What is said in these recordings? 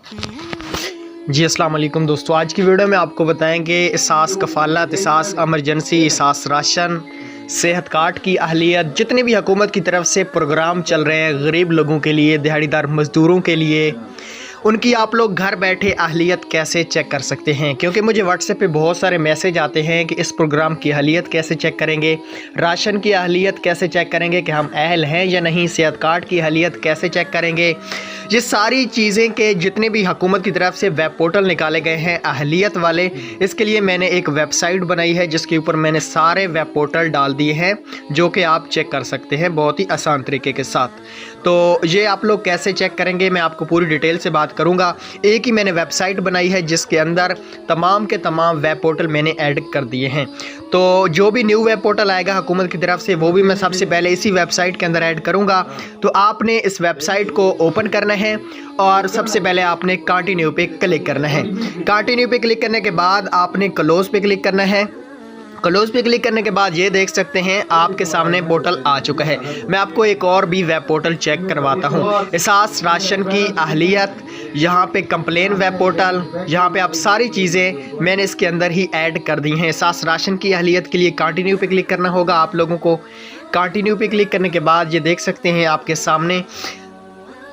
जी अस्सलाम वालेकुम दोस्तों, आज की वीडियो में आपको बताएंगे एहसास कफ़ालत, एहसास एमरजेंसी, एहसास राशन, सेहत कार्ड की अहलियत, जितने भी हुकूमत की तरफ से प्रोग्राम चल रहे हैं गरीब लोगों के लिए, दिहाड़ीदार मज़दूरों के लिए, उनकी आप लोग घर बैठे अहलियत कैसे चेक कर सकते हैं। क्योंकि मुझे व्हाट्सएप पे बहुत सारे मैसेज आते हैं कि इस प्रोग्राम की अहलियत कैसे चेक करेंगे, राशन की अहलियत कैसे चेक करेंगे कि हम अहल हैं या नहीं, सेहत कार्ड की अहलियत कैसे चेक करेंगे। ये सारी चीज़ें के जितने भी हुकूमत की तरफ से वेब पोर्टल निकाले गए हैं अहलियत वाले, इसके लिए मैंने एक वेबसाइट बनाई है जिसके ऊपर मैंने सारे वेब पोर्टल डाल दिए हैं जो कि आप चेक कर सकते हैं बहुत ही आसान तरीके के साथ। तो ये आप लोग कैसे चेक करेंगे मैं आपको पूरी डिटेल से बात करूंगा। एक ही मैंने वेबसाइट बनाई है जिसके अंदर तमाम के तमाम वेब पोर्टल मैंने ऐड कर दिए हैं। तो जो भी न्यू वेब पोर्टल आएगा हुकूमत की तरफ से वो भी मैं सबसे पहले इसी वेबसाइट के अंदर ऐड करूंगा। तो आपने इस वेबसाइट को ओपन करना है और सबसे पहले आपने कंटिन्यू पे क्लिक करना है। कंटिन्यू पे क्लिक करने के बाद आपने क्लोज पे क्लिक करना है। क्लोज पे क्लिक करने के बाद ये देख सकते हैं आपके सामने पोर्टल आ चुका है। मैं आपको एक और भी वेब पोर्टल चेक करवाता हूँ। एहसास राशन की अहलियत, यहाँ पे कंप्लेन वेब पोर्टल, यहाँ पे आप सारी चीज़ें मैंने इसके अंदर ही ऐड कर दी हैं। एहसास राशन की अहलियत के लिए कंटिन्यू पे क्लिक करना होगा आप लोगों को। कंटिन्यू पे क्लिक करने के बाद ये देख सकते हैं आपके सामने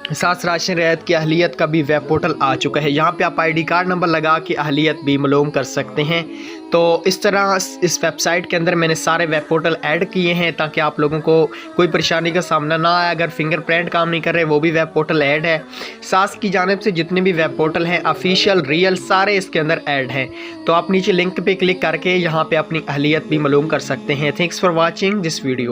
एहसास राशन रियायत की अहलियत का भी वेब पोर्टल आ चुका है। यहाँ पे आप आईडी कार्ड नंबर लगा के अहलियत भी मालूम कर सकते हैं। तो इस तरह इस वेबसाइट के अंदर मैंने सारे वेब पोर्टल ऐड किए हैं ताकि आप लोगों को कोई परेशानी का सामना ना आए। अगर फिंगरप्रिंट काम नहीं कर रहे वो भी वेब पोर्टल ऐड है। सास की जानिब से जितने भी वेब पोर्टल हैं ऑफिशियल रियल सारे इसके अंदर ऐड हैं। तो आप नीचे लिंक पे क्लिक करके यहाँ पे अपनी अहलियत भी मालूम कर सकते हैं। Thanks for watching this video.